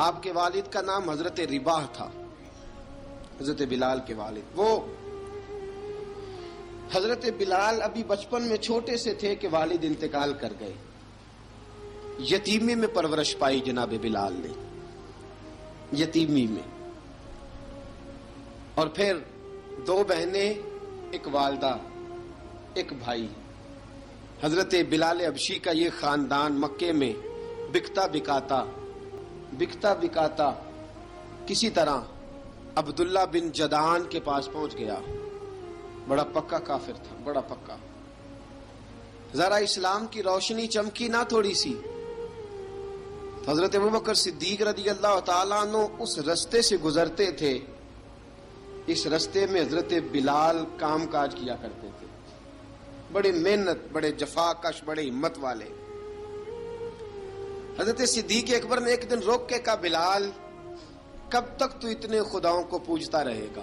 آپ کے والد کا نام حضرت رباح تھا، حضرت بلال کے والد۔ وہ حضرت بلال ابھی بچپن میں چھوٹے سے تھے کہ والد انتقال کر گئے، یتیمی میں پرورش پائی جناب بلال نے، یتیمی میں، اور پھر 2 بہنیں، ایک والدہ، ایک بھائی۔ حضرت بلال حبشی کا یہ خاندان مکے میں بکتا بکاتا کسی طرح عبداللہ بن جدعان کے پاس پہنچ گیا۔ بڑا پکا کافر تھا، بڑا پکا۔ ذرا اسلام کی روشنی چمکی نہ تھوڑی سی، حضرت ابوبکر صدیق رضی اللہ تعالیٰ عنہ اس رستے سے گزرتے تھے، اس رستے میں حضرت بلال کام کاج کیا کرتے تھے، بڑے محنت، بڑے جفا کش، بڑے ہمت والے۔ حضرت صدیق اکبر نے ایک دن روک کے کہا، بلال کب تک تو اتنے خداؤں کو پوجتا رہے گا؟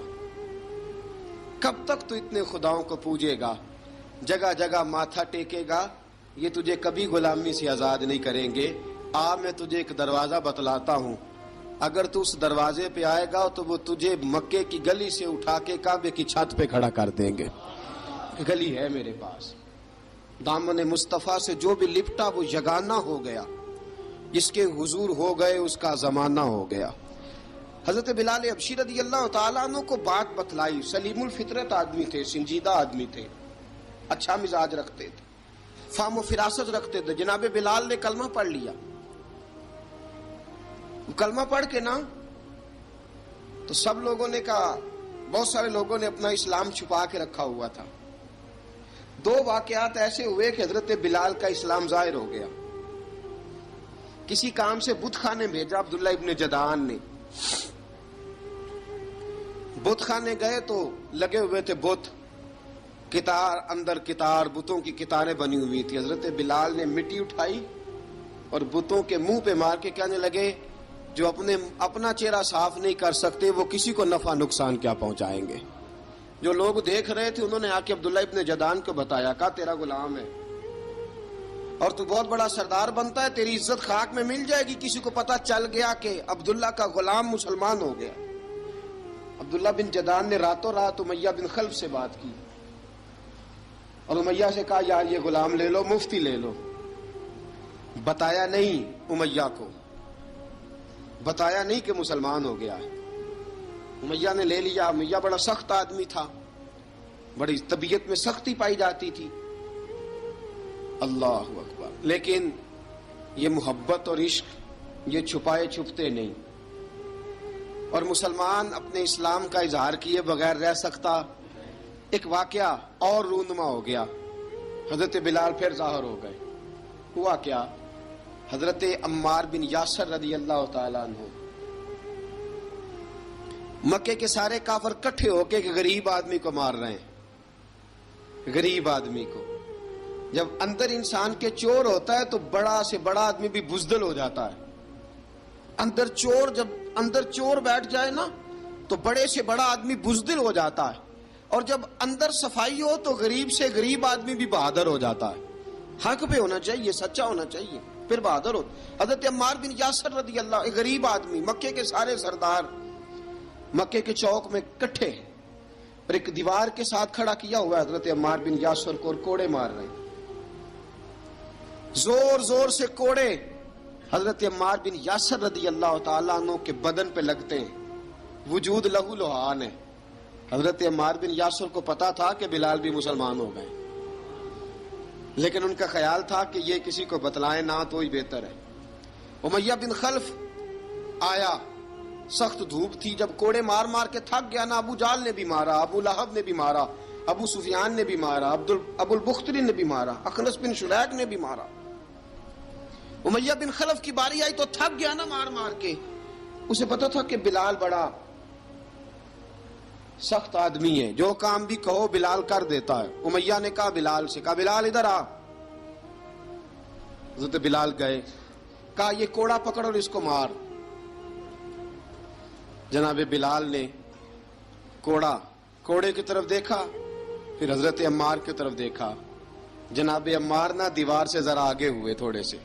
کب تک تو اتنے خداؤں کو پوجے گا، جگہ جگہ ماتھا ٹیکے گا؟ یہ تجھے کبھی غلامی سے آزاد نہیں کریں گے۔ میں تجھے ایک دروازہ بتلاتا ہوں، اگر تو اس دروازے پہ آئے گا تو وہ تجھے مکے کی گلی سے اٹھا کے کعبے کی چھت پہ کھڑا کر دیں گے۔ گلی ہے میرے پاس، دامن مصطفیٰ سے جو بھی لپٹا وہ یگانہ ہو گیا، جس کے حضور ہو گئے اس کا زمانہ ہو گیا۔ حضرت بلال حبشی رضی اللہ تعالیٰ عنہ کو بات بتلائی، سلیم الفطرت آدمی تھے، سنجیدہ آدمی تھے، اچھا مزاج رکھتے تھے، فہم و فراست رکھتے تھے۔ جناب بلال نے کلمہ پڑھ لیا، کلمہ پڑھ کے نا تو سب لوگوں نے کہا، بہت سارے لوگوں نے اپنا اسلام چھپا کے رکھا ہوا تھا۔ 2 واقعات ایسے ہوئے کہ حضرت بلال کا اسلام ظاہر ہو گیا۔ کسی کام سے بت خانے بھیجا عبداللہ ابن جدعان نے، بت خانے گئے تو لگے ہوئے تھے بت، کتار اندر کتار، بتوں کی کتاریں بنی ہوئی تھی۔ حضرت بلال نے مٹی اٹھائی اور بتوں کے منہ پہ مار کے کہنے لگے، جو اپنا چہرہ صاف نہیں کر سکتے وہ کسی کو نفع نقصان کیا پہنچائیں گے۔ جو لوگ دیکھ رہے تھے انہوں نے آ کے عبداللہ ابن جدعان کو بتایا، کہا تیرا غلام ہے اور تو بہت بڑا سردار بنتا ہے، تیری عزت خاک میں مل جائے گی کسی کو پتہ چل گیا کہ عبداللہ کا غلام مسلمان ہو گیا۔ عبداللہ بن جدعان نے راتوں رات امیہ بن خلف سے بات کی اور امیہ سے کہا، یار یہ غلام لے لو، مفتی لے لو۔ بتایا نہیں امیہ کو، بتایا نہیں کہ مسلمان ہو گیا ہے۔ امیہ نے لے لیا۔ امیہ بڑا سخت آدمی تھا، بڑی طبیعت میں سختی پائی جاتی تھی، اللہ اکبر، لیکن یہ محبت اور عشق یہ چھپائے چھپتے نہیں، اور مسلمان اپنے اسلام کا اظہار کیے بغیر رہ سکتا۔ ایک واقعہ اور رونما ہو گیا، حضرت بلال پھر ظاہر ہو گئے۔ ہوا کیا؟ حضرت عمار بن یاسر رضی اللہ تعالیٰ عنہ، مکے کے سارے کافر کٹھے ہو کے ایک غریب آدمی کو مار رہے ہیں، غریب آدمی کو۔ جب اندر انسان کے چور ہوتا ہے تو بڑا سے بڑا آدمی بھی بزدل ہو جاتا ہے۔ جب اندر چور بیٹھ جائے نا تو بڑے سے بڑا آدمی بزدل ہو جاتا ہے، اور جب اندر صفائی ہو تو غریب سے غریب آدمی بھی بہادر ہو جاتا ہے۔ حق پہ ہونا چاہیے، سچا ہونا چاہیے، پھر بہادر ہو۔ حضرت عمار بن یاسر رضی اللہ، ایک غریب آدمی، مکے کے سارے سردار مکے کے چوک میں کٹھے اور ایک دیوار کے ساتھ کھڑا کیا ہوا ہے حضرت عمار بن یاسر کو، اور کوڑے مار رہے ہیں، زور زور سے کوڑے حضرت عمار بن یاسر رضی اللہ تعالیٰ عنہ کے بدن پہ لگتے ہیں، وجود لہو لہان ہے۔ حضرت عمار بن یاسر کو پتا تھا کہ بلال بھی مسلمان ہو گئے، لیکن ان کا خیال تھا کہ یہ کسی کو بتلائے نہ تو ہی بہتر ہے۔ امیہ بن خلف آیا، سخت دھوپ تھی، جب کوڑے مار مار کے تھک گیا نا، ابو جال نے بھی مارا، ابو لہب نے بھی مارا، ابو سفیان نے بھی مارا، ابو البختری نے بھی مارا، اخنس بن شریک نے بھی مارا۔ امیہ بن خلف کی باری آئی تو تھک گیا نا مار مار کے، اسے پتا تھا کہ بلال بڑا سخت آدمی ہے، جو کام بھی کہو بلال کر دیتا ہے۔ امیہ نے کہا بلال سے، کہا بلال ادھر آ۔ حضرت بلال گئے، کہا یہ کوڑا پکڑ اور اس کو مار۔ جناب بلال نے کوڑے کی طرف دیکھا، پھر حضرت عمار کی طرف دیکھا۔ جناب عمار نہ دیوار سے ذرا آگے ہوئے تھوڑے سے،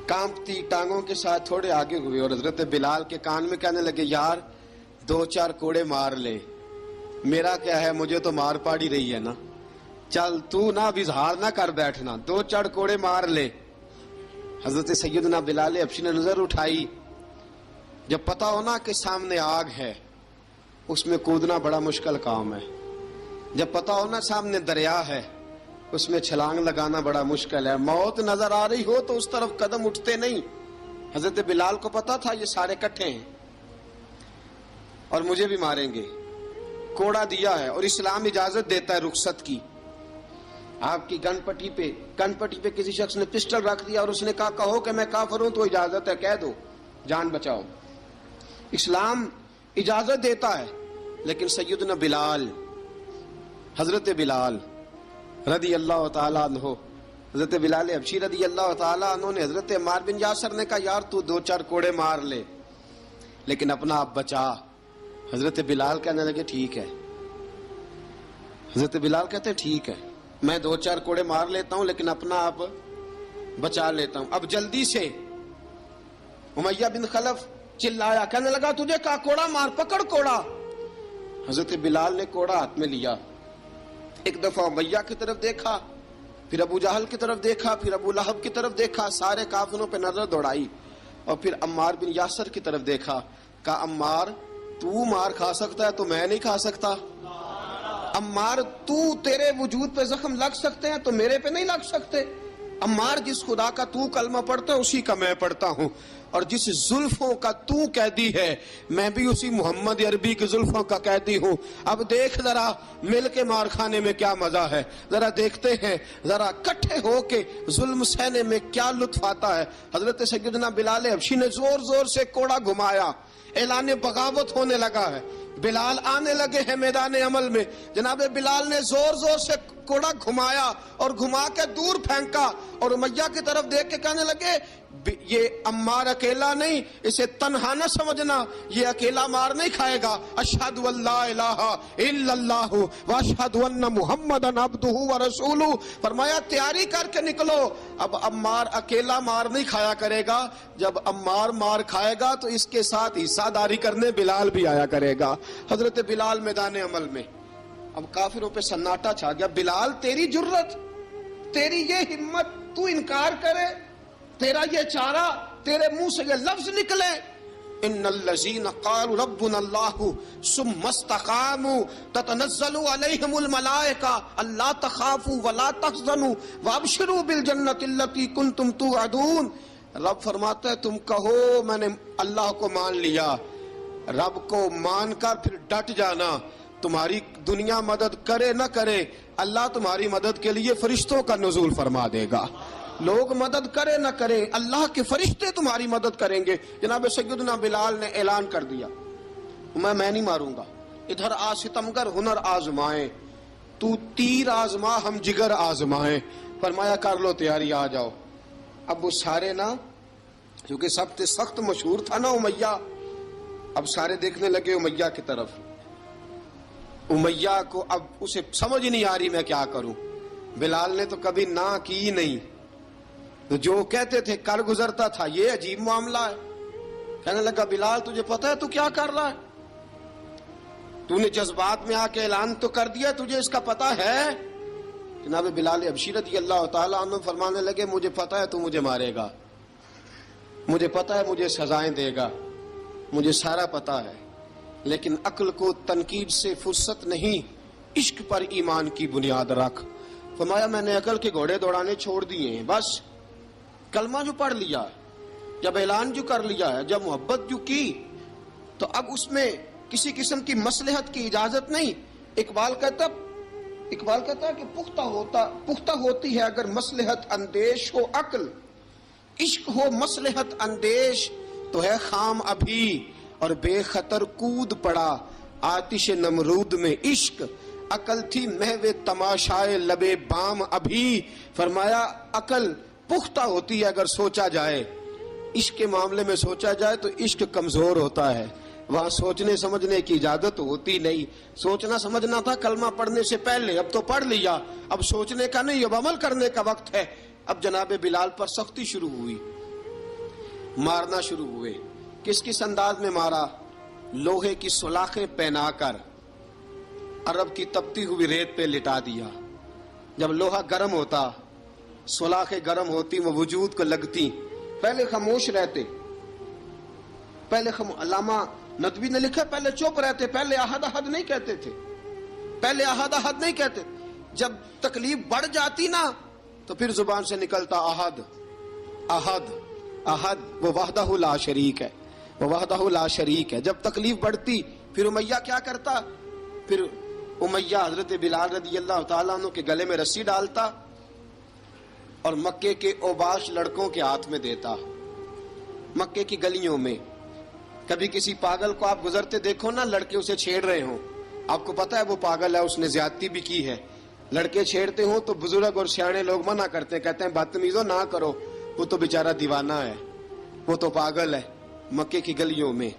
کانپتی ٹانگوں کے ساتھ تھوڑے آگے ہوئے اور حضرت بلال کے کان میں کہنے لگے یار 2-4 کوڑے مار لے، میرا کیا ہے، مجھے تو مار پاڑی رہی ہے نا، چل تو نہ اب اظہار نہ کر بیٹھنا، 2-4 کوڑے مار لے۔ حضرت سیدنا بلال حبشی نے نظر اٹھائی، جب پتا ہونا کہ سامنے آگ ہے اس میں کودنا بڑا مشکل کام ہے، جب پتا ہونا سامنے دریا ہے اس میں چھلانگ لگانا بڑا مشکل ہے، موت نظر آ رہی ہو تو اس طرف قدم اٹھتے نہیں۔ حضرت بلال کو پتا تھا یہ سارے کٹھے ہیں اور مجھے بھی ماریں گے، کوڑا دیا ہے اور اسلام اجازت دیتا ہے رخصت کی۔ آپ کی گن پٹی پہ کسی شخص نے پسٹل رکھ دیا اور اس نے کہا کہو کہ میں کافر ہوں تو اجازت ہے، کہہ دو، جان بچاؤ، اسلام اجازت دیتا ہے۔ لیکن سیدنا بلال، حضرت بلال رضی اللہ تعالیٰ عنہ، حضرت بلال حبشی رضی اللہ تعالیٰ عنہ نے حضرت عمار بن یاسر نے کہا یار تو 2-4 کوڑے مار لے لیکن اپنا آپ بچا۔ حضرت بلال کہنے لگے ٹھیک ہے، حضرت بلال کہتے ہیں ٹھیک ہے، میں 2-4 کوڑے مار لیتا ہوں لیکن اپنا آپ بچا لیتا ہوں۔ اب جلدی سے امیہ بن خلف چلایا، کہنے لگا تجھے کہا کوڑا مار، پکڑ کوڑا۔ حضرت بلال نے کوڑا ہاتھ میں لیا، ایک دفعہ امیہ کی طرف دیکھا، پھر ابو جہل کی طرف دیکھا، پھر ابو لہب کی طرف دیکھا، سارے کافروں پہ نظر دوڑائی اور پھر عمار بن یاسر کی طرف دیکھا، کہا عمار تو مار کھا سکتا ہے تو میں نہیں کھا سکتا، عمار تیرے وجود پہ زخم لگ سکتے ہیں تو میرے پہ نہیں لگ سکتے، عمار جس خدا کا تو کلمہ پڑھتا ہے اسی کا میں پڑھتا ہوں، اور جس زلفوں کا تو قیدی ہے میں بھی اسی محمد عربی کی زلفوں کا قیدی ہوں۔ اب دیکھ ذرا مل کے مار کھانے میں کیا مزہ ہے، ذرا دیکھتے ہیں ذرا کٹھے ہو کے ظلم سہنے میں کیا لطف آتا ہے۔ حضرت سیدنا بلال حبشی نے زور زور سے کوڑا گھمایا، اعلان بغاوت ہونے لگا ہے، بلال آنے لگے ہیں میدان عمل میں، جناب بلال نے زور زور سے کوڑا گھمایا اور گھما کے دور پھینکا اور امیہ کی طرف دیکھ کے کہنے لگے یہ عمار اکیلا نہیں، اسے تنہا نہ سمجھنا، یہ اکیلا مار نہیں کھائے گا، اشہد ان لا الہ الا اللہ واشہد ان محمدن عبدہ ورسولہ۔ فرمایا تیاری کر کے نکلو، اب عمار اکیلا مار نہیں کھایا کرے گا، جب عمار مار کھائے گا تو اس کے ساتھ حصہ داری کرنے بلال بھی آیا کرے گا۔ حضرت بلال میدان عمل میں، اب کافروں پہ سناٹا چھا گیا، بلال تیری جرت، تیری یہ ہمت، تو انکار کرے، تیرا یہ چارہ، تیرے منہ سے یہ لفظ نکلے، ان الذین قالوا ربنا اللہ ثم استقاموا تتنزل علیہم الملائکہ الا تخافوا ولا تحزنوا وابشروا بالجنۃ التی کنتم توعدون۔ رب فرماتا ہے تم کہو میں نے اللہ کو مان لیا، رب کو مان کر پھر ڈٹ جانا، تمہاری دنیا مدد کرے نہ کرے اللہ تمہاری مدد کے لیے فرشتوں کا نزول فرما دے گا، لوگ مدد کرے نہ کرے اللہ کے فرشتے تمہاری مدد کریں گے۔ جناب سیدنا بلال نے اعلان کر دیا میں نہیں ماروں گا، ادھر آ ستمگر ہنر آزمائیں، تو تیر آزما ہم جگر آزمائیں۔ فرمایا کر لو تیاری، آ جاؤ۔ اب وہ سارے نا، کیونکہ سب سے سخت مشہور تھا نا امیہ، اب سارے دیکھنے لگے امیہ کی طرف، امیہ کو اب اسے سمجھ نہیں آ رہی میں کیا کروں۔ بلال نے تو کبھی نہ کی نہیں، تو جو کہتے تھے کر گزرتا تھا، یہ عجیب معاملہ ہے۔ کہنے لگا بلال تجھے پتا ہے تو کیا کر رہا ہے، تو نے جذبات میں آ کے اعلان تو کر دیا، تجھے اس کا پتا ہے؟ جناب بلال حبشی رضی اللہ تعالیٰ عنہ فرمانے لگے مجھے پتا ہے تو مجھے مارے گا، مجھے پتا ہے مجھے سزائیں دے گا، مجھے سارا پتا ہے، لیکن عقل کو تنقید سے فرصت نہیں، عشق پر ایمان کی بنیاد رکھ۔ فرمایا میں نے عقل کے گھوڑے دوڑانے چھوڑ دیے ہیں، بس کلمہ جو پڑھ لیا، جب اعلان جو کر لیا ہے، جب محبت جو کی، تو اب اس میں کسی قسم کی مصلحت کی اجازت نہیں۔ اقبال کہتا ہے کہ پختہ ہوتی ہے اگر مصلحت اندیش ہو عقل، عشق ہو مصلحت اندیش تو ہے خام ابھی، اور بے خطر کود پڑا آتش نمرود میں عشق، عقل تھی محو تماشائے لبے بام ابھی۔ فرمایا عقل پختہ ہوتی ہے اگر سوچا جائے، عشق کے معاملے میں سوچا جائے تو عشق کمزور ہوتا ہے، وہاں سوچنے سمجھنے کی اجازت ہوتی نہیں۔ سوچنا سمجھنا تھا کلمہ پڑھنے سے پہلے، اب تو پڑھ لیا، اب سوچنے کا نہیں، اب عمل کرنے کا وقت ہے۔ اب جناب بلال پر سختی شروع ہوئی، مارنا شروع ہوئے. کس کس انداز میں مارا؟ لوہے کی سلاخیں پہنا کر عرب کی تپتی ہوئی ریت پہ لٹا دیا. جب لوہا گرم ہوتا، سلاخیں گرم ہوتی، وہ وجود کو لگتی، پہلے خاموش رہتے. پہلے علامہ ندوی نے لکھا پہلے چپ رہتے، پہلے احد احد نہیں کہتے تھے، پہلے احد احد نہیں کہتے. جب تکلیف بڑھ جاتی نا تو پھر زبان سے نکلتا احد احد احد. وہ وحدہ لا شریک ہے، وہ وحدہ لا شریک ہے. جب تکلیف بڑھتی پھر امیہ کیا کرتا؟ پھر امیہ حضرت بلال رضی اللہ تعالیٰ عنہ کے گلے میں رسی ڈالتا اور مکے کے اوباش لڑکوں کے ہاتھ میں دیتا. مکے کی گلیوں میں کبھی کسی پاگل کو آپ گزرتے دیکھو نا، لڑکے اسے چھیڑ رہے ہوں، آپ کو پتا ہے وہ پاگل ہے، اس نے زیادتی بھی کی ہے. لڑکے چھیڑتے ہوں تو بزرگ اور سیانے لوگ منع کرتے ہیں، کہتے ہیں بدتمیزوں نہ کرو، وہ تو بیچارہ دیوانہ ہے، وہ تو پاگل ہے. مکے کی گلیوں میں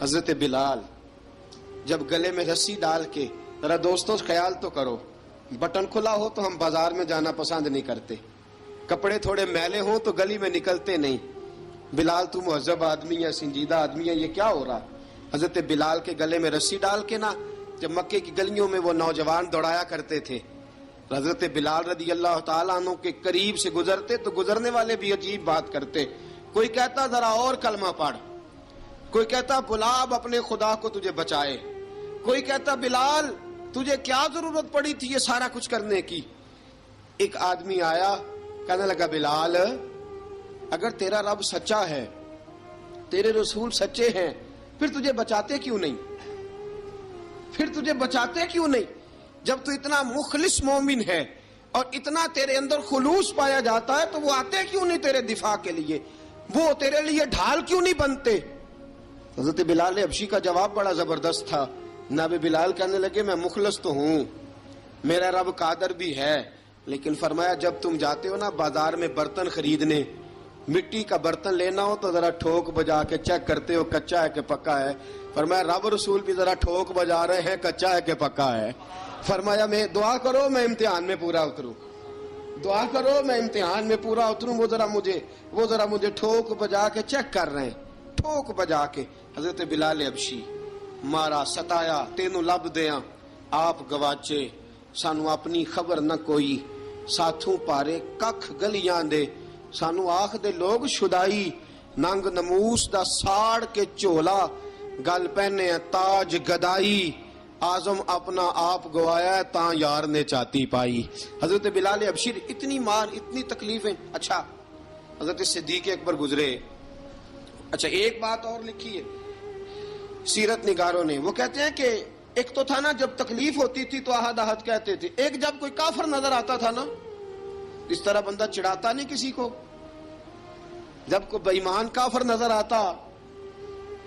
حضرت بلال جب گلے میں رسی ڈال کے، ذرا دوستوں خیال تو کرو، بٹن کھلا ہو تو ہم بازار میں جانا پسند نہیں کرتے، کپڑے تھوڑے میلے ہوں تو گلی میں نکلتے نہیں. بلال تو مہذب آدمی ہے، سنجیدہ آدمی ہے، یہ کیا ہو رہا؟ حضرت بلال کے گلے میں رسی ڈال کے نا جب مکے کی گلیوں میں وہ نوجوان دوڑایا کرتے تھے، حضرت بلال رضی اللہ تعالیٰ عنہ کے قریب سے گزرتے تو گزرنے والے بھی عجیب بات کرتے. کوئی کہتا ذرا اور کلمہ پڑھ، کوئی کہتا بلا اب اپنے خدا کو تجھے بچائے، کوئی کہتا بلال تجھے کیا ضرورت پڑی تھی یہ سارا کچھ کرنے کی. ایک آدمی آیا کہنے لگا بلال اگر تیرا رب سچا ہے، تیرے رسول سچے ہیں، پھر تجھے بچاتے کیوں نہیں؟ پھر تجھے بچاتے کیوں نہیں؟ جب تو اتنا مخلص مومن ہے اور اتنا تیرے اندر خلوص پایا جاتا ہے تو وہ آتے کیوں نہیں تیرے دفاع کے لیے؟ وہ تیرے لیے ڈھال کیوں نہیں بنتے؟ حضرت بلال حبشی کا جواب بڑا زبردست تھا. جناب بلال کہنے لگے میں مخلص تو ہوں، میرا رب قادر بھی ہے، لیکن فرمایا جب تم جاتے ہو نا بازار میں برتن خریدنے، مٹی کا برتن لینا ہو تو ذرا ٹھوک بجا کے چیک کرتے ہو کچا ہے کہ پکا ہے. فرمایا رب رسول بھی ذرا ٹھوک بجا رہے ہیں کچا ہے کہ پکا ہے. فرمایا میں دعا کرو میں امتحان میں پورا اتروں، دعا کرو میں امتحان میں پورا اتروں. وہ ذرا مجھے ٹھوک بجا کے چیک کر رہے ہیں، ٹھوک بجا کے. حضرت بلال حبشی مارا ستایا تینوں لب دیاں آپ گواچے، سانو اپنی خبر نہ کوئی، ساتھوں پارے ککھ گلیاں دے، سانو آخ دے لوگ شدائی، ننگ نموس دا ساڑ کے چولا، گل پہنے تاج گدائی، آزم اپنا آپ گوایا تاں یار نے چاتی پائی. حضرت بلال حبشی اتنی مار، اتنی تکلیفیں. اچھا حضرت صدیق اکبر گزرے. اچھا ایک بات اور لکھی ہے سیرت نگاروں نے، وہ کہتے ہیں کہ ایک تو تھا نا جب تکلیف ہوتی تھی تو احد احد کہتے تھے، ایک جب کوئی کافر نظر آتا تھا نا اس طرح بندہ چڑھاتا نہیں کسی کو، جب کوئی بے ایمان کافر نظر آتا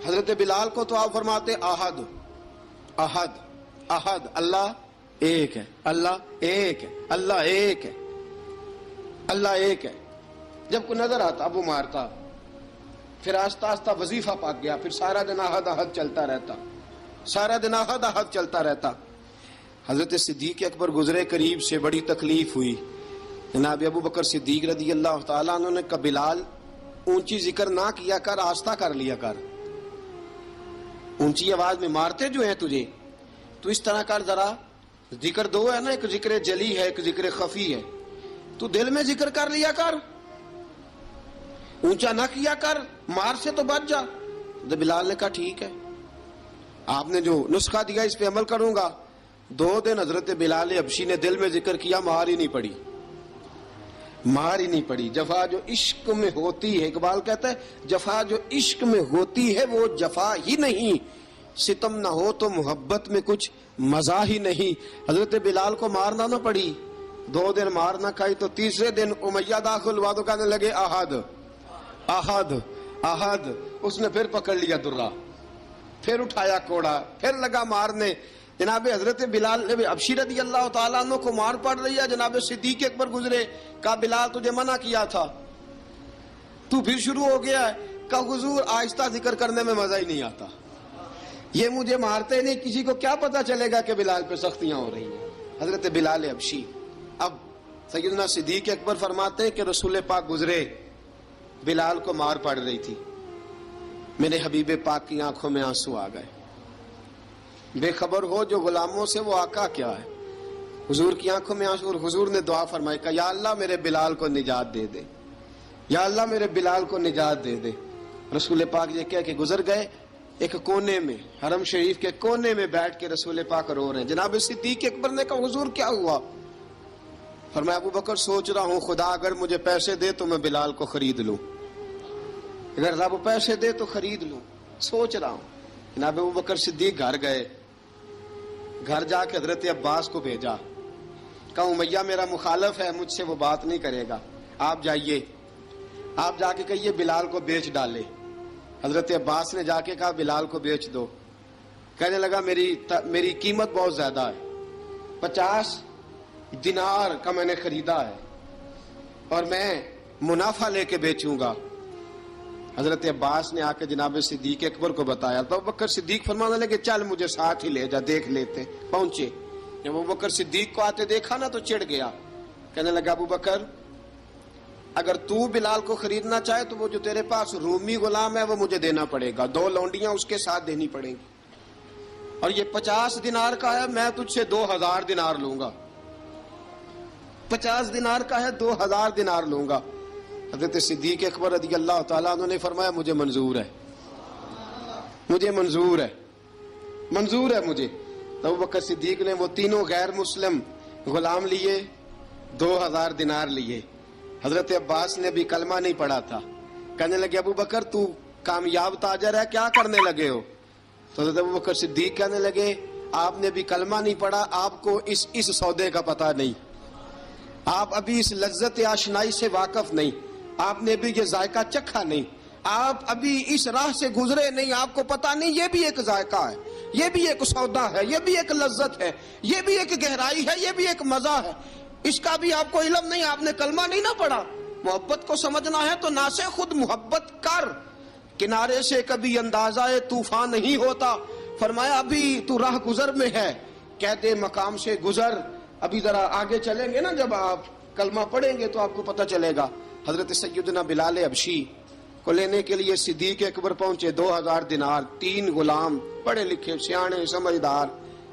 حضرت بلال کو تو آپ فرماتے احد احد احد، اللہ ایک ہے، اللہ ایک ہے، اللہ ایک ہے، اللہ ایک ہے. جب کوئی نظر آتا اب وہ مارتا، پھر آہستہ آہستہ وظیفہ پاک گیا، پھر سارا دن احد احد چلتا رہتا، سارا دن احد احد چلتا رہتا. حضرت صدیق اکبر گزرے قریب سے، بڑی تکلیف ہوئی. جناب ابو بکر صدیق رضی اللہ تعالیٰ عنہ نے کہا بلال اونچی ذکر نہ کیا کر، آہستہ کر لیا کر، اونچی آواز میں مارتے جو ہیں تجھے تو اس طرح کر، ذرا ذکر دو ہے نا، ایک ذکر جلی ہے ایک ذکر خفی ہے، تو دل میں ذکر کر لیا کر، اونچا نہ کیا کر، مار سے تو بچ جا. بلال نے کہا ٹھیک ہے، آپ نے جو نسخہ دیا اس پہ عمل کروں گا. 2 دن حضرت بلال حبشی نے دل میں ذکر کیا، مار ہی نہیں پڑی، مار ہی نہیں پڑی. جفا جو عشق میں ہوتی ہے، اقبال کہتا ہے جفا جو عشق میں ہوتی ہے وہ جفا ہی نہیں، ستم نہ ہو تو محبت میں کچھ مزہ ہی نہیں. حضرت بلال کو مارنا نہ پڑی، 2 دن مار نہ کھائی تو تیسرے دن امیہ داخل ہوا تو کہنے لگے احد احد احد. اس نے پھر پکڑ لیا درہ، پھر اٹھایا کوڑا، پھر لگا مارنے. جناب حضرت بلال حبشی رضی اللہ تعالیٰ عنہ کو مار پڑ رہی ہے. جناب صدیق اکبر گزرے، کہا بلال تجھے منع کیا تھا، تو پھر شروع ہو گیا ہے. کہا حضور آہستہ ذکر کرنے میں مزہ ہی نہیں آتا، یہ مجھے مارتے نہیں، کسی کو کیا پتا چلے گا کہ بلال پہ سختیاں ہو رہی ہیں. حضرت بلال حبشی. اب سیدنا صدیق اکبر فرماتے ہیں کہ رسول پاک گزرے، بلال کو مار پڑ رہی تھی، میرے حبیب پاک کی آنکھوں میں آنسو آ گئے. بے خبر ہو جو غلاموں سے وہ آقا کیا ہے. حضور کی آنکھوں میں آنسو، اور حضور نے دعا فرمائی کہ یا اللہ میرے بلال کو نجات دے دے، یا اللہ میرے بلال کو نجات دے دے. رسول پاک یہ کہہ کے گزر گئے. ایک کونے میں، حرم شریف کے کونے میں بیٹھ کے رسول پاک رو رہے ہیں. جناب صدیق اکبر نے کہا حضور کیا ہوا؟ فرمایا ابو بکر سوچ رہا ہوں خدا اگر مجھے پیسے دے تو میں بلال کو خرید لوں، اگر رب پیسے دے تو خرید لوں، سوچ رہا ہوں. جناب ابو بکر صدیق گھر گئے، گھر جا کے حضرت عباس کو بھیجا، کہا امیہ میرا مخالف ہے، مجھ سے وہ بات نہیں کرے گا، آپ جائیے، آپ جا کے کہیے بلال کو بیچ ڈالے. حضرت عباس نے جا کے کہا بلال کو بیچ دو. کہنے لگا میری قیمت بہت زیادہ ہے، 50 دینار کا میں نے خریدا ہے اور میں منافع لے کے بیچوں گا. حضرت عباس نے آ کے جناب صدیق اکبر کو بتایا تو ابو بکر صدیق فرمانے لگے چل مجھے ساتھ ہی لے جا، دیکھ لیتے. پہنچے، جب ابو بکر صدیق کو آتے دیکھا نا تو چڑ گیا. کہنے لگا ابو بکر اگر تو بلال کو خریدنا چاہے تو وہ جو تیرے پاس رومی غلام ہے وہ مجھے دینا پڑے گا، 2 لونڈیاں اس کے ساتھ دینی پڑیں گی، اور یہ 50 دینار کا ہے، میں تجھ سے 2000 دینار لوں گا. 50 دینار کا ہے، 2000 دینار لوں گا. حضرت صدیق اکبر رضی اللہ تعالیٰ عنہ نے فرمایا مجھے منظور ہے، مجھے منظور ہے، منظور ہے مجھے. تو ابو بکر صدیق نے وہ تینوں غیر مسلم غلام لیے، 2000 دینار لیے. حضرت عباس نے بھی کلمہ نہیں پڑھا تھا. کہنے لگے ابو بکر تو کامیاب تاجر ہے، کیا کرنے لگے ہو؟ تو حضرت ابو بکر صدیق کہنے لگے آپ نے بھی کلمہ نہیں پڑھا، آپ کو اس سودے کا پتہ نہیں، آپ ابھی اس لذت آشنائی سے واقف نہیں، آپ نے بھی یہ ذائقہ چکھا نہیں، آپ ابھی اس راہ سے گزرے نہیں، آپ کو پتہ نہیں یہ بھی ایک ذائقہ ہے، یہ بھی ایک سودا ہے، یہ بھی ایک لذت ہے، یہ بھی ایک گہرائی ہے، یہ بھی ایک مزہ ہے، اس کا بھی آپ کو علم نہیں، آپ نے کلمہ نہیں نہ پڑھا. محبت کو سمجھنا ہے تو نہ سے خود محبت کر، کنارے سے کبھی اندازہ طوفان نہیں ہوتا. فرمایا ابھی تو راہ گزر میں ہے، کہتے مقام سے گزر، ابھی ذرا آگے چلیں گے نا، جب آپ کلمہ پڑھیں گے تو آپ کو پتہ چلے گا. حضرت سیدنا بلال حبشی کو لینے کے لیے صدیق اکبر پہنچے، 2000 دینار، 3 غلام پڑھے لکھے سیانے سمجھدار.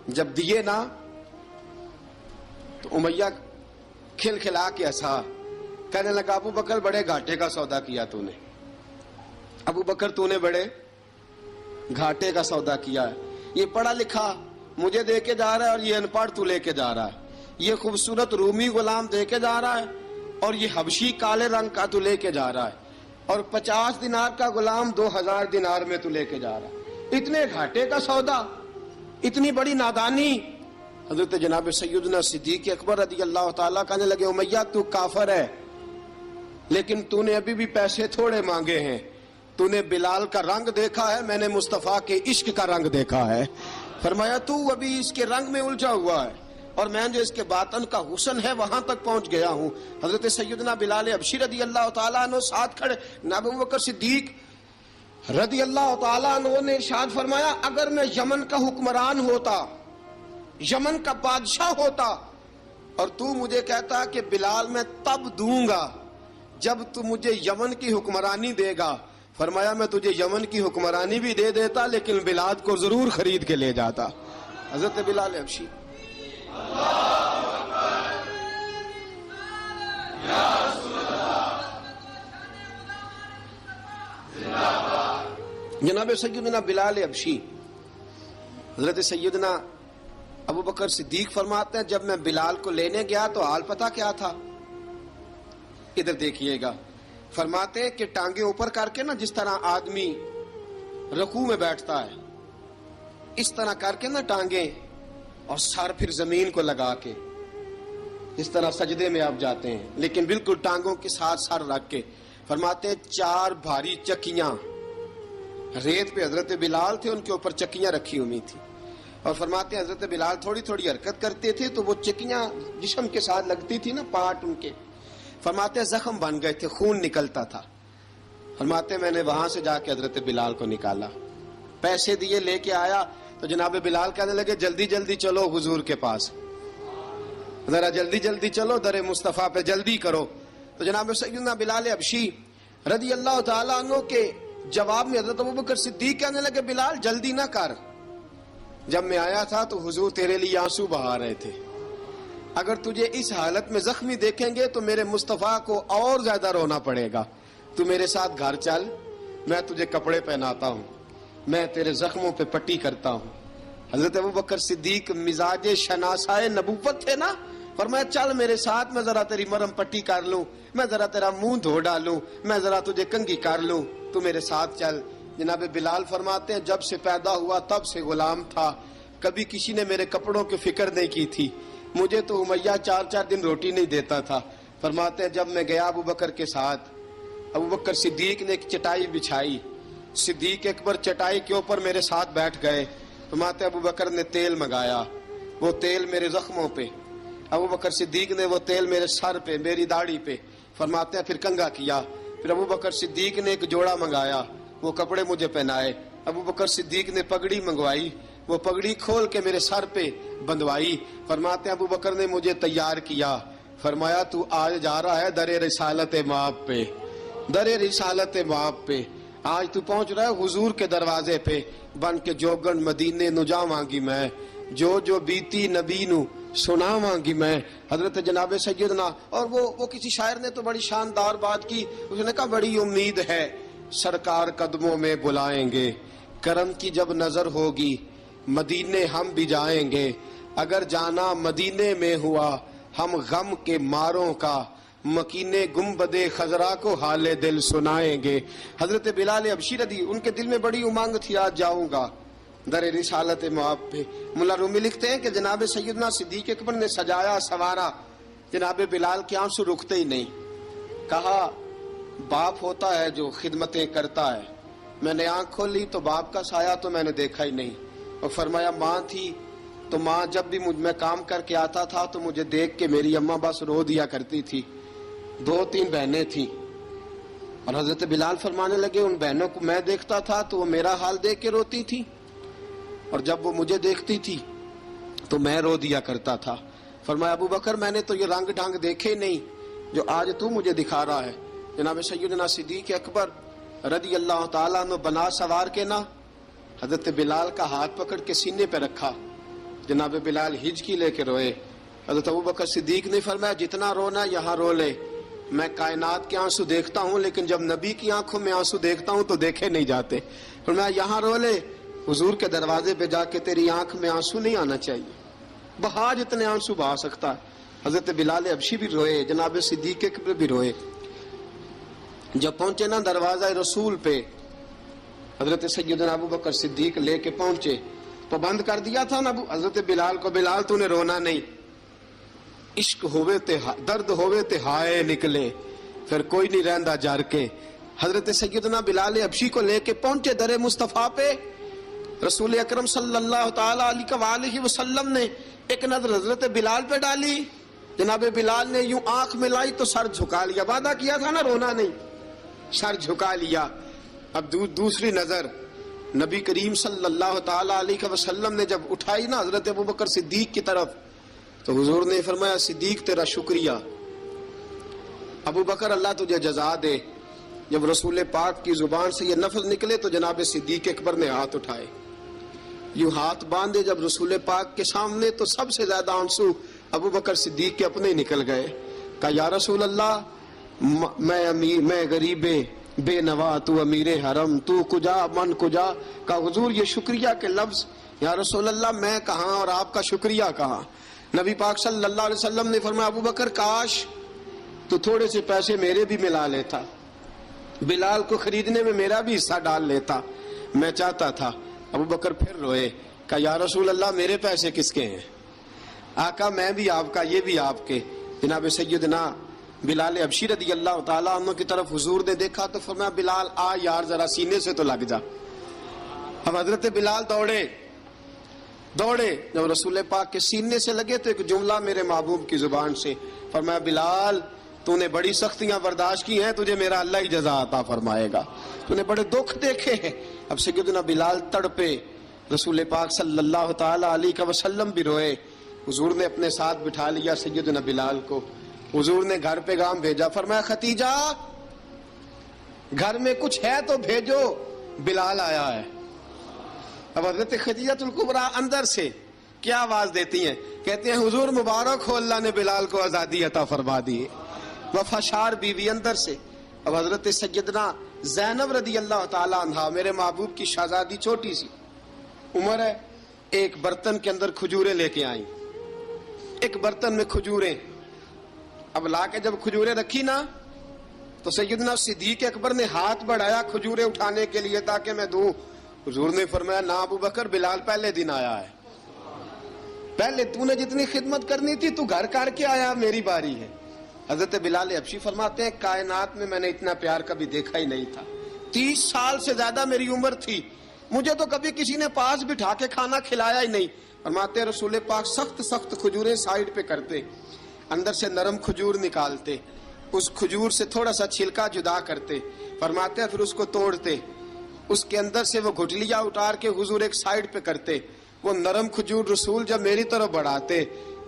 جب دیے نا تو امیہ کھل کھلا کے ہنسا. کہنے لگا ابو بکر بڑے گھاٹے کا سودا کیا تو نے، ابو بکر تو نے بڑے گھاٹے کا سودا کیا ہے. یہ پڑھا لکھا مجھے دے کے جا رہا ہے اور یہ ان پڑھ تو لے کے جا رہا ہے، یہ خوبصورت رومی غلام دے کے جا رہا ہے اور یہ حبشی کالے رنگ کا تو لے کے جا رہا ہے، اور 50 دینار کا غلام 2000 دینار میں تو لے کے جا رہا ہے. اتنے گھاٹے کا سودا، اتنی بڑی نادانی. حضرت جناب سیدنا صدیق اکبر رضی اللہ تعالیٰ کہنے لگے امیہ تو کافر ہے، لیکن تو نے ابھی بھی پیسے تھوڑے مانگے ہیں، تو نے بلال کا رنگ دیکھا ہے، میں نے مصطفیٰ کے عشق کا رنگ دیکھا ہے. فرمایا تو ابھی اس کے رنگ میں الجھا ہوا ہے اور میں جو اس کے باطن کا حسن ہے وہاں تک پہنچ گیا ہوں. حضرت سیدنا بلال حبشی رضی اللہ تعالیٰ عنہ ساتھ کھڑے. جناب ابو بکر صدیق رضی اللہ تعالیٰ عنہ نے ارشاد فرمایا اگر میں یمن کا حکمران ہوتا، یمن کا بادشاہ ہوتا، اور تو مجھے کہتا کہ بلال میں تب دوں گا جب تو مجھے یمن کی حکمرانی دے گا. فرمایا میں تجھے یمن کی حکمرانی بھی دے دیتا لیکن بلال کو ضرور خرید کے لے جاتا. حضرت بلال حبشی جناب سیدنا بلال حبشی، حضرت سیدنا ابو بکر صدیق فرماتے ہیں جب میں بلال کو لینے گیا تو حال پتہ کیا تھا؟ ادھر دیکھیے گا. فرماتے ہیں کہ ٹانگیں اوپر کر کے نا جس طرح آدمی رکوع میں بیٹھتا ہے اس طرح کر کے نا ٹانگیں، اور سر پھر زمین کو لگا کے اس طرح سجدے میں آپ جاتے ہیں، لیکن بالکل ٹانگوں کے ساتھ سر رکھ کے. فرماتے ہیں 4 بھاری چکیاں ریت پہ حضرت بلال تھے، ان کے اوپر چکیاں رکھی ہوئی تھی، اور فرماتے ہیں حضرت بلال تھوڑی تھوڑی حرکت کرتے تھے تو وہ چکیاں جسم کے ساتھ لگتی تھی نا، پارٹ ان کے. فرماتے ہیں زخم بن گئے تھے، خون نکلتا تھا. فرماتے ہیں میں نے وہاں سے جا کے حضرت بلال کو نکالا، پیسے دیے، لے کے آیا تو جناب بلال کہنے لگے جلدی جلدی چلو حضور کے پاس، ذرا جلدی جلدی چلو، در مصطفیٰ پہ جلدی کرو. تو جناب سیدنا بلال حبشی رضی اللہ تعالیٰ عنہ کے جواب میں حضرت ابوبکر صدیق کہنے لگے بلال جلدی نہ کر، جب میں آیا تھا تو حضور تیرے لیے آنسو بہا رہے تھے، اگر تجھے اس حالت میں زخمی دیکھیں گے تو میرے مصطفیٰ کو اور زیادہ رونا پڑے گا، تو میرے ساتھ گھر چل، میں تجھے کپڑے پہناتا ہوں، میں تیرے زخموں پہ پٹی کرتا ہوں۔ حضرت ابوبکر صدیق مزاج شناسائے نبوت تھے نا، فرمایا چل میرے ساتھ، میں ذرا تیری مرم پٹی کر لوں، میں ذرا تیرا منہ دھو ڈالوں، میں ذرا تجھے کنگھی کر لوں، تو میرے ساتھ چل۔ جناب بلال فرماتے ہیں جب سے پیدا ہوا تب سے غلام تھا، کبھی کسی نے میرے کپڑوں کی فکر نہیں کی تھی، مجھے تو امیہ 4 دن روٹی نہیں دیتا تھا۔ فرماتے ہیں جب میں گیا ابوبکر کے ساتھ، ابوبکر صدیق نے ایک چٹائی بچھائی، صدیق اکبر چٹائی کے اوپر میرے ساتھ بیٹھ گئے۔ فرماتے ہیں ابوبکر نے تیل منگایا، وہ تیل میرے زخموں پہ، ابوبکر صدیق نے وہ تیل میرے سر پہ، میری داڑھی پہ، فرماتے ہیں پھر کنگھا کیا، پھر ابوبکر صدیق نے ایک جوڑا منگایا، وہ کپڑے مجھے پہنائے، ابوبکر صدیق نے پگڑی منگوائی، وہ پگڑی کھول کے میرے سر پہ بندھوائی۔ فرماتے ہیں ابوبکر نے مجھے تیار کیا، فرمایا تو آج جا رہا ہے در رسالت مآب پہ، در رسالت مآب پہ، آج تو پہنچ رہا ہے حضور کے دروازے پہ، بن کے جوگن مدینے نو جاواں گی میں، جو بیتی نبی نو سناواں گی میں۔ حضرت جناب سیدنا، اور وہ کسی شاعر نے تو بڑی شاندار بات کی، اس نے کہا بڑی امید ہے سرکار قدموں میں بلائیں گے، کرم کی جب نظر ہوگی مدینے ہم بھی جائیں گے، اگر جانا مدینے میں ہوا ہم غم کے ماروں کا، مکینے گنبد خضرا کو حال دل سنائیں گے۔ حضرت بلال حبشی رضی، ان کے دل میں بڑی امنگ تھی آج جاؤں گا در رسالت مآب پہ۔ ملا رومی لکھتے ہیں کہ جناب سیدنا صدیق اکبر نے سجایا سوارا، جناب بلال کے آنسو رکتے ہی نہیں، کہا باپ ہوتا ہے جو خدمتیں کرتا ہے، میں نے آنکھ کھولی تو باپ کا سایہ تو میں نے دیکھا ہی نہیں، اور فرمایا ماں تھی تو ماں جب بھی میں کام کر کے آتا تھا تو مجھے دیکھ کے میری اماں بس رو دیا کرتی تھی، 2-3 بہنیں تھیں، اور حضرت بلال فرمانے لگے ان بہنوں کو میں دیکھتا تھا تو وہ میرا حال دیکھ کے روتی تھی، اور جب وہ مجھے دیکھتی تھی تو میں رو دیا کرتا تھا۔ فرمایا ابو بکر میں نے تو یہ رنگ ڈھنگ دیکھے نہیں جو آج تو مجھے دکھا رہا ہے۔ جناب سیدنا صدیق اکبر رضی اللہ تعالیٰ عنہ بنا سوار کے نا حضرت بلال کا ہاتھ پکڑ کے سینے پہ رکھا، جناب بلال ہجکی لے کے روئے۔ حضرت ابو بکر صدیق نے فرمایا جتنا رونا یہاں رو لے، میں کائنات کے آنسو دیکھتا ہوں لیکن جب نبی کی آنکھوں میں آنسو دیکھتا ہوں تو دیکھے نہیں جاتے۔ فرمایا یہاں رو لے، حضور کے دروازے پہ جا کے تیری آنکھ میں آنسو نہیں آنا چاہیے، بہا جتنے آنسو بہا سکتا ہے۔ حضرت بلال حبشی بھی روئے، جناب صدیق اکبر بھی روئے۔ جب پہنچے نا دروازہ رسول پہ، حضرت سیدنا ابو بکر صدیق لے کے پہنچے تو بند کر دیا تھا نا حضرت بلال کو، بلال تو نے رونا نہیں، عشق ہوئے تے درد ہوئے تے ہائے نکلے، پھر کوئی نہیں رہندا جار کے۔ حضرت سیدنا بلال حبشی کو لے کے پہنچے در مصطفیٰ پہ، رسول اکرم صلی اللہ تعالی علیہ وسلم نے ایک نظر حضرت بلال پہ ڈالی، جناب بلال نے یوں آنکھ ملائی تو سر جھکا لیا، وعدہ کیا تھا نا رونا نہیں، سر جھکا لیا۔ اب دوسری نظر نبی کریم صلی اللہ تعالی علیہ وسلم نے جب اٹھائی نا حضرت ابوبکر صدیق کی طرف تو حضور نے فرمایا صدیق تیرا شکریہ، ابو بکر اللہ تجھے جزا دے۔ جب رسول پاک کی زبان سے یہ لفظ نکلے تو جناب صدیق اکبر نے ہاتھ اٹھائے، یوں ہاتھ باندھے جب رسول پاک کے سامنے تو سب سے زیادہ آنسو ابو بکر صدیق کے اپنے نکل گئے۔ کہا یا رسول اللہ میں غریب بے نوا، تو امیر حرم، تو کجا من کجا۔ کہا حضور یہ شکریہ کے لفظ، یا رسول اللہ میں کہاں اور آپ کا شکریہ کہاں۔ نبی پاک صلی اللہ علیہ وسلم نے فرمایا ابو بکر کاش تو تھوڑے سے پیسے میرے بھی ملا لیتا، بلال کو خریدنے میں میرا بھی حصہ ڈال لیتا، میں چاہتا تھا۔ ابو بکر پھر روئے، کہا یا رسول اللہ میرے پیسے کس کے ہیں؟ آقا میں بھی آپ کا، یہ بھی آپ کے۔ جناب سیدنا بلال حبشی رضی اللہ تعالیٰ عنہ کی طرف حضور نے دیکھا تو فرمایا بلال آ یار ذرا سینے سے تو لگ جا۔ اب حضرت بلال دوڑے، جب رسول پاک کے سینے سے لگے تو ایک جملہ میرے محبوب کی زبان سے، فرمایا بلال تو نے بڑی سختیاں برداشت کی ہیں، تجھے میرا اللہ ہی جزا عطا فرمائے گا، تو نے بڑے دکھ دیکھے ہیں۔ اب سیدنا بلال تڑپے، رسول پاک صلی اللہ تعالی علیہ وسلم بھی روئے۔ حضور نے اپنے ساتھ بٹھا لیا سیدنا بلال کو، حضور نے گھر پیغام بھیجا، فرمایا ختیجہ گھر میں کچھ ہے تو بھیجو، بلال آیا ہے۔ اب حضرت خدیجہ الکبریٰ اندر سے کیا آواز دیتی ہیں؟ کہتے ہیں حضور مبارک ہو، اللہ نے بلال کو آزادی عطا فرما دی۔ وفاشار بیوی اندر سے۔ اب حضرت سیدنا زینب رضی اللہ تعالی عنہا، میرے محبوب کی شہزادی، چھوٹی سی عمر ہے، ایک برتن کے اندر کھجوریں لے کے آئیں، ایک برتن میں کھجوریں۔ اب لا کے جب کھجوریں رکھی نا تو سیدنا صدیق اکبر نے ہاتھ بڑھایا کھجوریں اٹھانے کے لیے تاکہ میں دوں۔ حضور نے فرمایا نا ابو بکر، بلال پہلے دن آیا ہے، پہلے تو نے جتنی خدمت کرنی تھی تو گھر کر کے آیا، میری باری ہے۔ حضرت بلال حبشی فرماتے ہیں کائنات میں نے اتنا پیار کبھی دیکھا ہی نہیں تھا۔ 30 سال سے زیادہ میری عمر تھی، مجھے تو کبھی کسی نے پاس بٹھا کے کھانا کھلایا ہی نہیں۔ فرماتے ہیں رسول پاک سخت سخت کھجوریں سائیڈ پہ کرتے، اندر سے نرم کھجور نکالتے، اس کھجور سے تھوڑا سا چھلکا جدا کرتے، فرماتے ہیں پھر اس کو توڑتے، اس کے اندر سے وہ گھٹلیاں اتار کے حضور ایک سائیڈ پہ کرتے، وہ نرم کھجور رسول جب میری طرف بڑھاتے،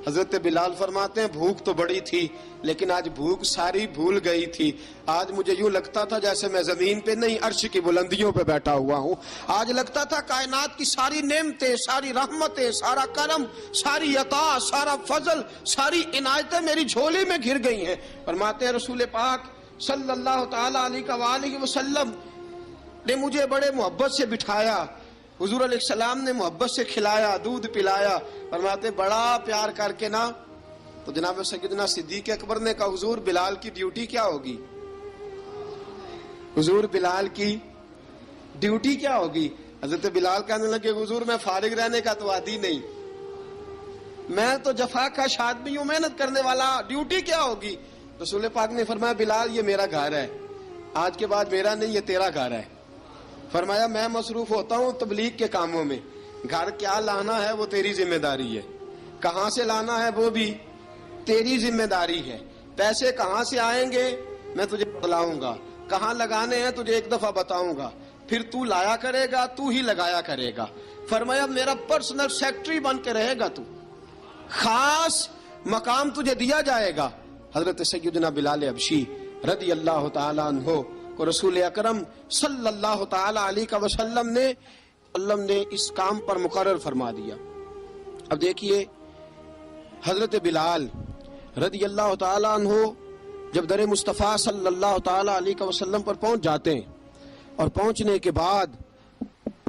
حضرت بلال فرماتے ہیں بھوک تو بڑی تھی لیکن آج بھوک ساری بھول گئی تھی۔ آج مجھے یوں لگتا تھا جیسے میں زمین پہ نہیں عرش کی بلندیوں پہ بیٹھا ہوا ہوں۔ آج لگتا تھا کائنات کی ساری نعمتیں، ساری رحمتیں، سارا کرم، ساری عطا، سارا فضل، ساری عنایتیں میری جھولی میں گر گئی ہیں۔ فرماتے ہیں رسول پاک صلی اللہ تعالی علیہ وآلہ وسلم نے مجھے بڑے محبت سے بٹھایا، حضور علیہ السلام نے محبت سے کھلایا، دودھ پلایا۔ فرماتے بڑا پیار کر کے نا تو جناب سیدنا صدیق اکبر نے کہا حضور بلال کی ڈیوٹی کیا ہوگی؟ حضور بلال کی ڈیوٹی کیا ہوگی؟ حضرت بلال کہنے لگے حضور میں فارغ رہنے کا تو عادی نہیں، میں تو جفا کش آدمی ہوں، محنت کرنے والا، ڈیوٹی کیا ہوگی؟ رسول پاک نے فرمایا بلال یہ میرا گھر ہے، آج کے بعد میرا نہیں یہ تیرا گھر ہے۔ فرمایا میں مصروف ہوتا ہوں تبلیغ کے کاموں میں، گھر کیا لانا ہے وہ تیری ذمہ داری ہے، کہاں سے لانا ہے وہ بھی تیری ذمہ داری ہے، پیسے کہاں سے آئیں گے میں تجھے بتلاؤں گا، کہاں لگانے ہیں تجھے ایک دفعہ بتاؤں گا، پھر تو لایا کرے گا، تو ہی لگایا کرے گا۔ فرمایا میرا پرسنل سیکٹری بن کے رہے گا، تو خاص مقام تجھے دیا جائے گا۔ حضرت سیدنا بلال حبشی رضی اللہ تعالی عنہ کو رسول اکرم صلی اللہ تعالی علیہ وسلم نے اس کام پر مقرر فرما دیا۔ اب دیکھیے حضرت بلال رضی اللہ تعالی عنہ جب در مصطفیٰ صلی اللہ تعالی علیہ وسلم پر پہنچ جاتے ہیں اور پہنچنے کے بعد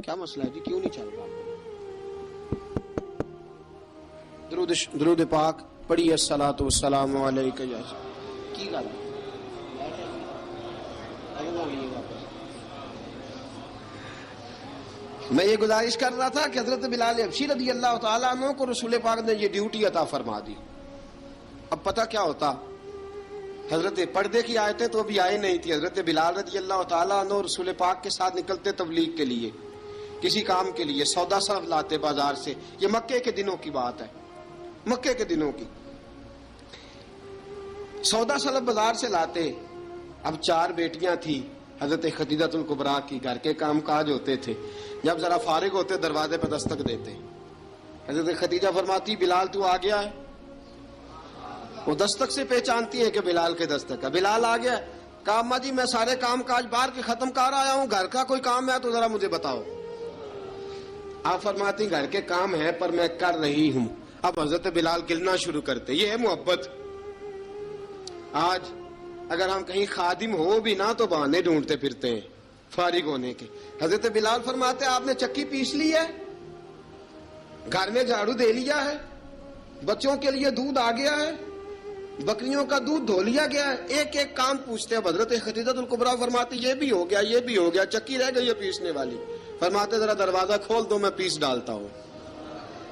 کیا مسئلہ ہے جی، کیوں نہیں چل رہا؟ درود پاک پڑھیے الصلاۃ والسلام علیک یا کی گل میں یہ گزارش کر رہا تھا کہ حضرت بلال حبشی رضی اللہ تعالیٰ عنہ کو رسول پاک نے یہ ڈیوٹی عطا فرما دی۔ اب پتہ کیا ہوتا، حضرت پردے کی آیتیں تو ابھی آئے نہیں تھی، حضرت بلال رضی اللہ تعالیٰ عنہ رسول پاک کے ساتھ نکلتے تبلیغ کے لیے، کسی کام کے لیے، سودا صرف لاتے بازار سے۔ یہ مکے کے دنوں کی بات ہے، مکے کے دنوں کی، سودا صرف بازار سے لاتے۔ اب 4 بیٹیاں تھی حضرت خدیجہ الکبریٰ کی، گھر کے کام کاج ہوتے تھے، جب ذرا فارغ ہوتے دروازے پہ دستک دیتے، حضرت خدیجہ فرماتی بلال تو آ گیا ہے، وہ دستک سے پہچانتی ہے کہ بلال کے دستک ہے، بلال آ گیا ہے۔ کہا اماں جی میں سارے کام کاج باہر کے ختم کر آیا ہوں، گھر کا کوئی کام ہے تو ذرا مجھے بتاؤ۔ آپ فرماتی گھر کے کام ہے پر میں کر رہی ہوں۔ اب حضرت بلال گلنا شروع کرتے، یہ ہے محبت۔ آج اگر ہم کہیں خادم ہو بھی نہ تو بہانے ڈھونڈتے پھرتے ہیں فارغ ہونے کے۔ حضرت بلال فرماتے آپ نے چکی پیس لی ہے، گھر میں جھاڑو دے لیا ہے، بچوں کے لیے دودھ آ گیا ہے، بکریوں کا دودھ دھو لیا گیا ہے، ایک ایک کام پوچھتے ہیں۔ حضرت خدیجہ الکبریٰ فرماتی یہ بھی ہو گیا، یہ بھی ہو گیا، چکی رہ گئی ہے پیسنے والی۔ فرماتے ذرا دروازہ کھول دو میں پیس ڈالتا ہوں۔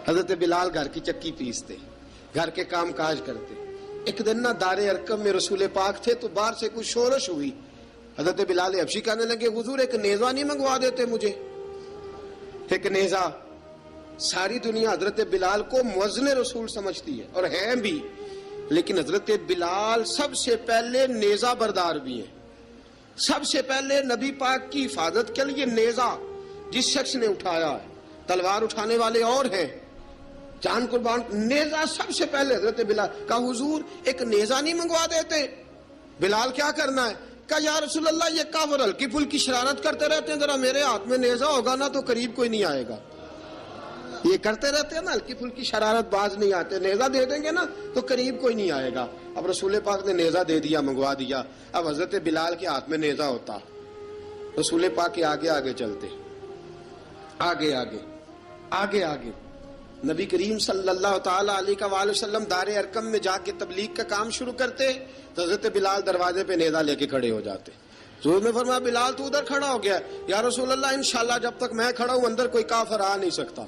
حضرت بلال گھر کی چکی پیستے، گھر کے کام کاج کرتے۔ ایک دن نہ دار ارقم میں رسول پاک تھے تو باہر سے کچھ شورش ہوئی، حضرت بلال حبشی کہنے لگے حضور ایک نیزہ نہیں منگوا دیتے مجھے؟ ایک نیزہ۔ ساری دنیا حضرت بلال کو مؤذن رسول سمجھتی ہے اور ہیں بھی، لیکن حضرت بلال سب سے پہلے نیزہ بردار بھی ہیں۔ سب سے پہلے نبی پاک کی حفاظت کے لیے نیزہ جس شخص نے اٹھایا ہے، تلوار اٹھانے والے اور ہیں، جان قربان، نیزہ سب سے پہلے حضرت بلال۔ کہا حضور ایک نیزہ نہیں منگوا دیتے؟ بلال کیا کرنا ہے؟ کہا یا رسول اللہ یہ کافر ہلکی پھلکی شرارت کرتے رہتے ہیں، ذرا میرے ہاتھ میں نیزہ ہوگا نا تو قریب کوئی نہیں آئے گا. یہ کرتے رہتے ہیں نا ہلکی پھلکی شرارت، باز نہیں آتے، نیزہ دے دیں گے نا تو قریب کوئی نہیں آئے گا. اب رسول پاک نے نیزہ دے دیا، منگوا دیا. اب حضرت بلال کے ہاتھ میں نیزہ ہوتا، رسول پاک کے آگے آگے چلتے، آگے آگے آگے آگے. نبی کریم صلی اللہ تعالی علیہ وآلہ وسلم دار ارقم میں جا کے تبلیغ کا کام شروع کرتے تو حضرت بلال دروازے پہ نیزہ لے کے کھڑے ہو جاتے. حضور نے فرمایا بلال تو ادھر کھڑا ہو گیا. یا رسول اللہ انشاءاللہ جب تک میں کھڑا ہوں اندر کوئی کافر آ نہیں سکتا،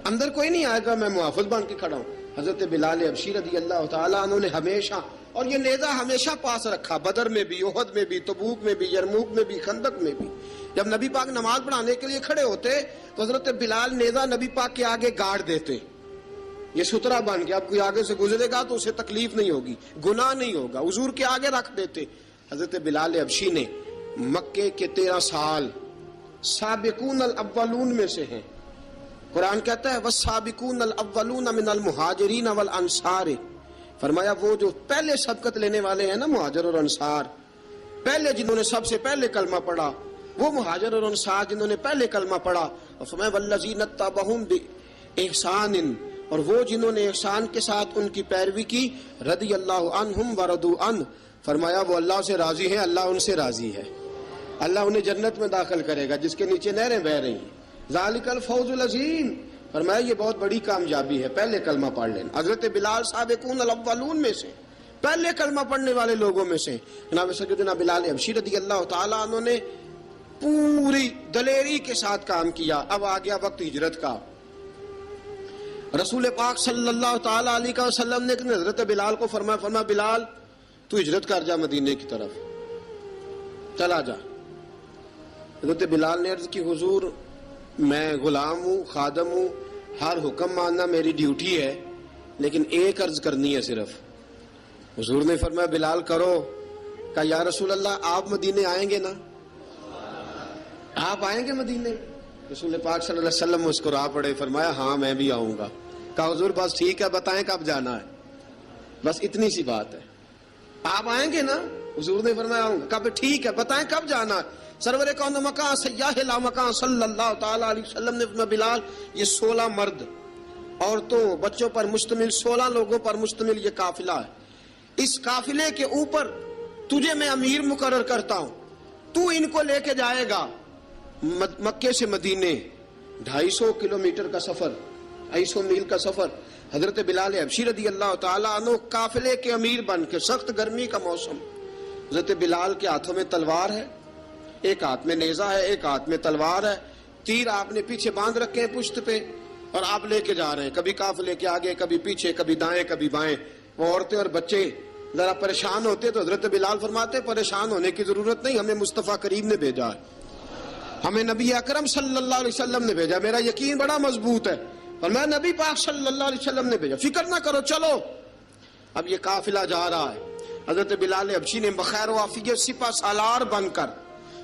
اندر کوئی نہیں آئے گا، میں محافظ بن کے کھڑا ہوں. حضرت بلال حبشی رضی اللہ تعالیٰ عنہ نے ہمیشہ، اور یہ نیزہ ہمیشہ پاس رکھا، بدر میں بھی، احد میں بھی، تبوک میں بھی، یرموک میں بھی، خندق میں بھی. جب نبی پاک نماز پڑھانے کے لیے کھڑے ہوتے تو حضرت بلال نیزہ نبی پاک کے آگے گاڑ دیتے. یہ سترا بن گیا، اب کوئی آگے سے گزرے گا تو اسے تکلیف نہیں ہوگی، گناہ نہیں ہوگا، حضور کے آگے رکھ دیتے. حضرت بلال حبشی نے مکے کے 13 سال سابقون الاولون میں سے ہیں. قرآن کہتا ہے والسابقون الاولون من المہاجرین والانصار، فرمایا وہ جو پہلے سبقت لینے والے ہیں نا مہاجر اور انصار، پہلے جنہوں نے سب سے پہلے کلمہ پڑھا، وہ مہاجر اور انصار جنہوں نے پہلے کلمہ پڑھا. اور فرمایا والذین اتبعوہم باحسان، اور وہ جنہوں نے احسان کے ساتھ ان کی پیروی کی، رضی اللہ عنہم ورضوا عنہ، فرمایا وہ اللہ سے راضی ہیں، اللہ ان سے راضی ہے. اللہ انہیں جنت میں داخل کرے گا جس کے نیچے نہریں بہہ رہی ہیں. ذالک الفوز العظیم، فرمایا یہ بہت بڑی کامیابی ہے پہلے کلمہ پڑھ لینا. حضرت بلال سابقون الاولون میں سے، پہلے کلمہ پڑھنے والے لوگوں میں سے. جناب سیدنا بلال حبشی رضی اللہ تعالیٰ عنہ نے پوری دلیری کے ساتھ کام کیا. اب آ گیا وقت ہجرت کا. رسول پاک صلی اللہ تعالیٰ علیہ وسلم نے حضرت بلال کو فرمایا بلال تو ہجرت کر جا مدینے کی طرف، چلا جا. حضرت بلال نے عرض کی حضور میں غلام ہوں، خادم ہوں، ہر حکم ماننا میری ڈیوٹی ہے، لیکن ایک عرض کرنی ہے صرف. حضور نے فرمایا بلال کرو. کہا یا رسول اللہ آپ مدینے آئیں گے نا، آپ آئیں گے مدینے؟ رسول پاک صلی اللہ علیہ وسلم مسکرا پڑے، فرمایا ہاں میں بھی آؤں گا. کہا حضور بس ٹھیک ہے، بتائیں کب جانا ہے، بس اتنی سی بات ہے. آپ آئیں گے نا؟ حضور نے فرمایا آؤں گا. کہا ٹھیک ہے، بتائیں کب جانا ہے. سرور کون مکان سیاح لا مکان صلی اللہ تعالی علیہ وسلم نے فرمایا بلال یہ 16 مرد، عورتوں، بچوں پر مشتمل 16 لوگوں پر مشتمل یہ قافلہ ہے. اس قافلے کے اوپر تجھے میں امیر مقرر کرتا ہوں، تو ان کو لے کے جائے گا مکے سے مدینے. 250 کلومیٹر کا سفر، 250 میل کا سفر. حضرت بلال حبشی رضی اللہ تعالیٰ عنہ قافلے کے امیر بن کے، سخت گرمی کا موسم. حضرت بلال کے ہاتھوں میں تلوار ہے، ایک ہاتھ میں نیزہ ہے، ایک ہاتھ میں تلوار ہے. تیر آپ نے پیچھے باندھ رکھے ہیں پشت پہ، اور آپ لے کے جا رہے ہیں، کبھی قافلے کے آگے، کبھی پیچھے، کبھی دائیں کبھی بائیں. وہ عورتیں اور بچے ذرا پریشان ہوتے تو حضرت بلال فرماتے پریشان ہونے کی ضرورت نہیں، ہمیں مصطفیٰ کریم نے بھیجا ہے، ہمیں نبی اکرم صلی اللہ علیہ وسلم نے بھیجا. میرا یقین بڑا مضبوط ہے، اور میں نبی پاک صلی اللہ علیہ وسلم نے بھیجا، فکر نہ کرو چلو. اب یہ قافلہ جا رہا ہے. حضرت بلال حبشی نے بخیر و عافیت سپہ سالار بن کر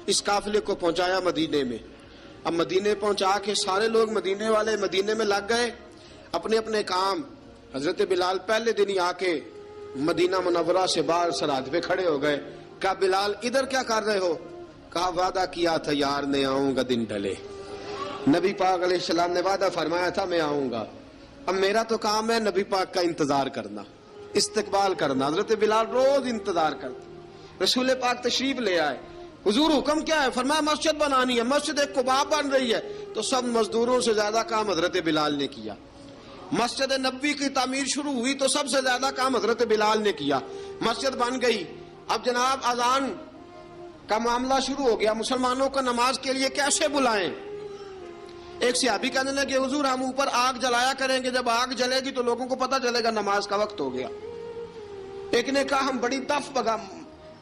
اس قافلے کو پہنچایا مدینے میں. اب مدینے پہنچا کے سارے لوگ مدینے والے مدینے میں لگ گئے اپنے اپنے کام. حضرت بلال پہلے دن ہی آ کے مدینہ منورہ سے باہر سرحد پہ کھڑے ہو گئے. کہا بلال ادھر کیا کر رہے ہو؟ کہا وعدہ کیا تھا یار نے آؤں گا دن ڈھلے. نبی پاک علیہ السلام نے وعدہ فرمایا تھا میں آؤں گا. اب میرا تو کام ہے نبی پاک کا انتظار کرنا، استقبال کرنا. حضرت بلال روز انتظار کرتے. رسول پاک تشریف لے آئے. حضور حکم کیا ہے؟ فرمایا مسجد بنانی ہے. مسجد قباء بن رہی ہے. تو سب مزدوروں سے زیادہ کام حضرت بلال نے کیا. مسجد نبوی کی تعمیر شروع ہوئی تو سب سے زیادہ کام حضرت بلال نے کیا. مسجد بن گئی. اب جناب اذان کا معاملہ شروع ہو گیا، مسلمانوں کو نماز کے لیے کیسے بلائیں؟ ایک صحابی کہنے لگے حضور ہم اوپر آگ جلایا کریں گے، جب آگ جلے گی تو لوگوں کو پتہ چلے گا نماز کا وقت ہو گیا. ایک نے کہا ہم بڑی دف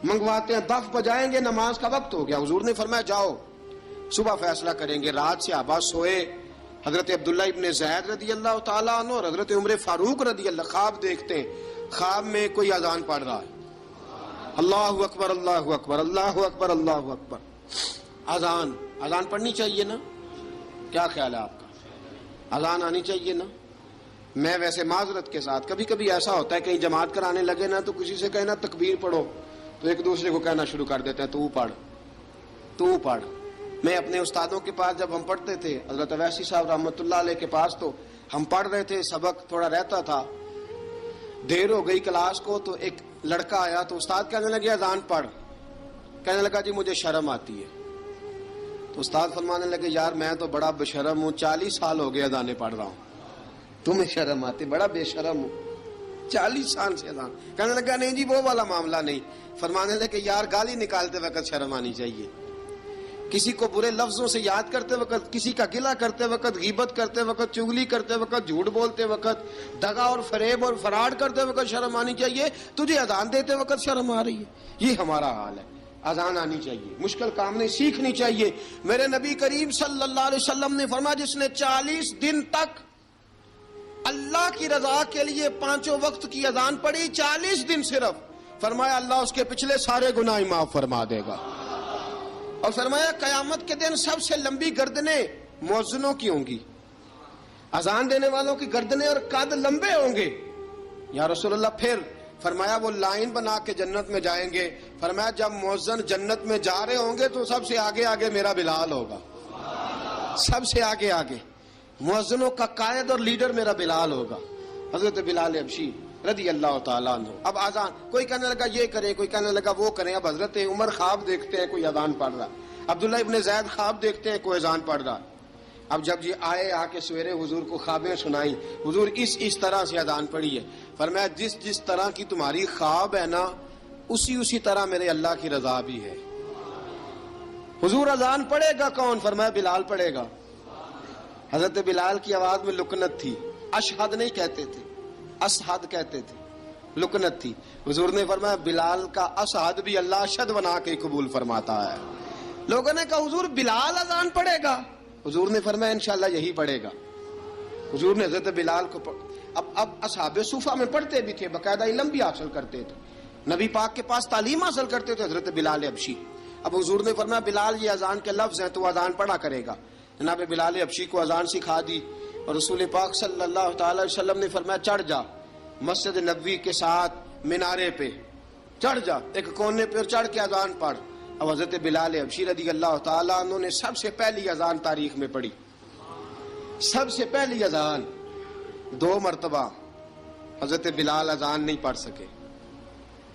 منگواتے ہیں، دف بجائیں گے، نماز کا وقت ہو گیا. حضور نے فرمایا جاؤ صبح فیصلہ کریں گے. رات سے صحابہ سوئے. حضرت عبداللہ ابن زید رضی اللہ تعالیٰ عنہ اور حضرت عمر فاروق رضی اللہ خواب دیکھتے ہیں. خواب میں کوئی اذان پڑھ رہا ہے، اللہ اکبر اللہ اکبر اللہ اکبر اللہ اکبر. اذان پڑھنی چاہیے نا؟ کیا خیال ہے آپ کا؟ اذان آنی چاہیے نا؟ میں ویسے معذرت کے ساتھ کبھی کبھی ایسا ہوتا ہے کہیں جماعت کرانے لگے نا تو کسی سے کہنا تکبیر پڑھو، تو ایک دوسرے کو کہنا شروع کر دیتے ہیں تو پڑھ تو پڑھ. میں اپنے استادوں کے پاس جب ہم پڑھتے تھے حضرت اویسی صاحب رحمۃ اللہ علیہ کے پاس، تو ہم پڑھ رہے تھے، سبق تھوڑا رہتا تھا، دیر ہو گئی کلاس کو، تو ایک لڑکا آیا تو استاد کہنے لگے اذان پڑھ. کہنے لگا جی مجھے شرم آتی ہے. تو استاد فرمانے لگے یار میں تو بڑا بے-شرم ہوں، 40 سال ہو گئے اذانیں پڑھ رہا ہوں، تمہیں شرم آتی؟ بڑا بے شرم ہوں، 40 سال سے اذان. کہنے لگا نہیں جی وہ والا معاملہ نہیں. فرمانے لگے یار گالی نکالتے وقت شرم آنی چاہیے، کسی کو برے لفظوں سے یاد کرتے وقت، کسی کا گلہ کرتے وقت، غیبت کرتے وقت، چغلی کرتے وقت، جھوٹ بولتے وقت، دغا اور فریب اور فراڈ کرتے وقت شرم آنی چاہیے. تجھے اذان دیتے وقت شرم آ رہی ہے. یہ ہمارا حال ہے. اذان آنی چاہیے، مشکل کام نہیں، سیکھنی چاہیے. میرے نبی کریم صلی اللہ علیہ وسلم نے فرمایا جس نے 40 دن تک اللہ کی رضا کے لیے 5 وقت کی اذان پڑھی، 40 دن صرف، فرمایا اللہ اس کے پچھلے سارے گناہ معاف فرما دے گا. اور فرمایا قیامت کے دن سب سے لمبی گردنیں مؤذنوں کی ہوں گی، اذان دینے والوں کی گردنیں اور قد لمبے ہوں گے. یا رسول اللہ پھر؟ فرمایا وہ لائن بنا کے جنت میں جائیں گے. فرمایا جب مؤذن جنت میں جا رہے ہوں گے تو سب سے آگے آگے میرا بلال ہوگا، سب سے آگے آگے مؤذنوں کا قائد اور لیڈر میرا بلال ہوگا، حضرت بلال حبشی رضی اللہ تعالیٰ عنہ. اب اذان کوئی کہنے لگا یہ کریں، کوئی کہنے لگا وہ کریں. اب حضرت عمر خواب دیکھتے ہیں کوئی اذان پڑھ رہا، عبداللہ ابن زید خواب دیکھتے ہیں کوئی اذان پڑھ رہا. اب جب یہ آئے آ کے سویرے حضور کو خوابیں سنائیں، حضور اس طرح سے اذان پڑھی ہے. فرمایا جس طرح کی تمہاری خواب ہے نا اسی طرح میرے اللہ کی رضا بھی ہے. حضور اذان پڑھے گا کون؟ فرمایا بلال پڑھے گا. حضرت بلال کی آواز میں لکنت تھی، اشہد نہیں کہتے تھے، اسحد کہتے تھے، لکنت تھی. حضور نے فرمایا بلال کا اسحد بھی اللہ اشہد بنا کے قبول فرماتا ہے. لوگوں نے کہا حضور بلال اذان پڑھے گا؟ حضور نے فرمایا انشاءاللہ یہی پڑھے گا. حضور نے حضرت بلال کو اب اصحاب صوفہ میں پڑھتے بھی تھے، باقاعدہ علم بھی حاصل کرتے تھے، نبی پاک کے پاس تعلیم حاصل کرتے تھے حضرت بلال حبشی. اب حضور نے فرمایا بلال یہ اذان کے لفظ ہیں تو اذان پڑھا کرے گا. جناب بلال حبشی کو اذان سکھا دی اور رسول پاک صلی اللہ تعالی وسلم نے فرمایا چڑھ جا مسجد نبوی کے ساتھ مینارے پہ، چڑھ جا ایک کونے پہ چڑھ کے اذان پڑھ. اب حضرت بلال حبشی رضی اللہ تعالیٰ عنہ نے سب سے پہلی اذان تاریخ میں پڑھی، سب سے پہلی اذان. 2 مرتبہ حضرت بلال اذان نہیں پڑھ سکے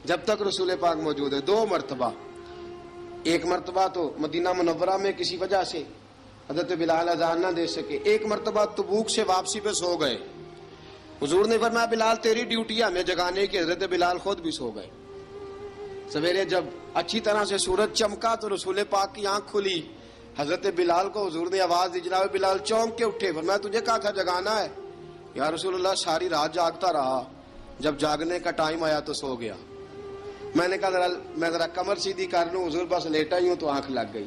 جب تک رسول پاک موجود ہے. 2 مرتبہ، ایک مرتبہ تو مدینہ منورہ میں کسی وجہ سے حضرت بلال اذان نہ دے سکے، ایک مرتبہ تبوک سے واپسی پہ سو گئے. حضور نے فرمایا بلال تیری ڈیوٹی ہے ہمیں جگانے کی. حضرت بلال خود بھی سو گئے. سویرے جب اچھی طرح سے سورج چمکا تو رسول پاک کی آنکھ کھلی. حضرت بلال کو حضور نے آواز دی، جناب بلال چونک کے اٹھے. فرمایا تجھے کہا تھا جگانا ہے. یا رسول اللہ ساری رات جاگتا رہا، جب جاگنے کا ٹائم آیا تو سو گیا. میں نے کہا میں ذرا کمر سیدھی کر لوں. حضور بس لیٹا ہی ہوں تو آنکھ لگ گئی،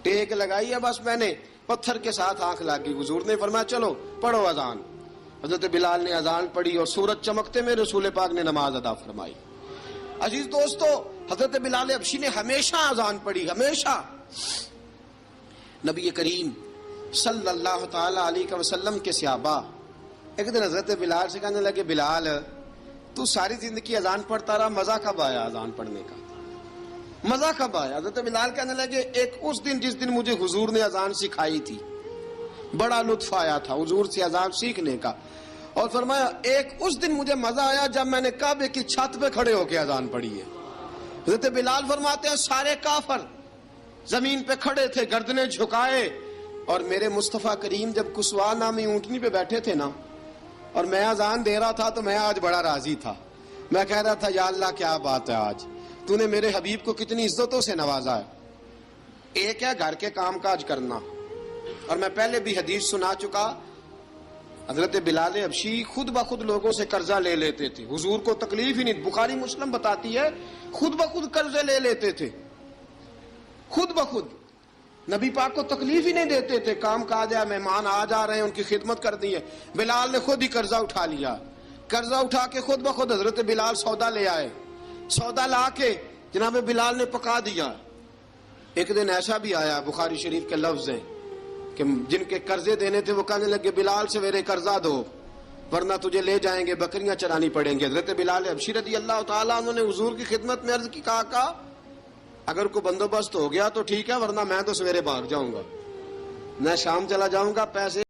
ٹیک لگائی ہے بس میں نے، پتھر کے ساتھ آنکھ لگ گئی. حضور نے فرمایا چلو پڑھو اذان. حضرت بلال نے اذان پڑھی اور سورج چمکتے میں رسول پاک نے نماز ادا فرمائی. عزیز دوستو حضرت بلال حبشی نے ہمیشہ اذان پڑھی، ہمیشہ. نبی کریم صلی اللہ تعالی علیہ وسلم کے صحابہ ایک دن حضرت بلال سے کہنے لگے بلال تو ساری زندگی اذان پڑھتا رہا، مزہ کب آیا اذان پڑھنے کا؟ مزہ کب آیا؟ حضرت بلال کہنے لگے ایک اس دن جس دن مجھے حضور نے اذان سکھائی تھی، بڑا لطف آیا تھا حضور سے اذان سیکھنے کا. اور فرمایا ایک اس دن مجھے مزہ آیا جب میں نے کعبے کی چھت پہ کھڑے ہو کے اذان پڑھی ہے. حضرت بلال فرماتے ہیں سارے کافر زمین پہ کھڑے تھے گردنیں جھکائے، اور میرے مصطفیٰ کریم جب کسوا نامی اونٹنی پہ بیٹھے تھے نا اور میں اذان دے رہا تھا تو میں آج بڑا راضی تھا. میں کہہ رہا تھا یا اللہ کیا بات ہے، آج تو نے میرے حبیب کو کتنی عزتوں سے نوازا ہے. ایک ہے گھر کے کام کاج کرنا، اور میں پہلے بھی حدیث سنا چکا، حضرت بلال حبشی خود بخود لوگوں سے قرضہ لے لیتے تھے، حضور کو تکلیف ہی نہیں. بخاری مسلم بتاتی ہے خود بخود قرضے لے لیتے تھے، خود بخود نبی پاک کو تکلیف ہی نہیں دیتے تھے. کام کاج ہے، مہمان آ جا رہے ہیں ان کی خدمت کر دی ہے. بلال نے خود ہی قرضہ اٹھا لیا، قرضہ اٹھا کے خود بخود حضرت بلال سودا لے آئے، سودا لا کے جناب بلال نے پکا دیا. ایک دن ایسا بھی آیا بخاری شریف کے لفظ ہیں کہ جن کے قرضے دینے تھے وہ کہنے لگے بلال سویرے قرضہ دو. ورنہ تجھے لے جائیں گے، بکریاں چرانی پڑیں گے. حضرت بلال حبشی رضی اللہ تعالیٰ عنہ نے حضور کی خدمت میں عرض کی، کہا اگر کوئی بندوبست ہو گیا تو ٹھیک ہے، ورنہ میں تو سویرے بھاگ جاؤں گا، میں شام چلا جاؤں گا، پیسے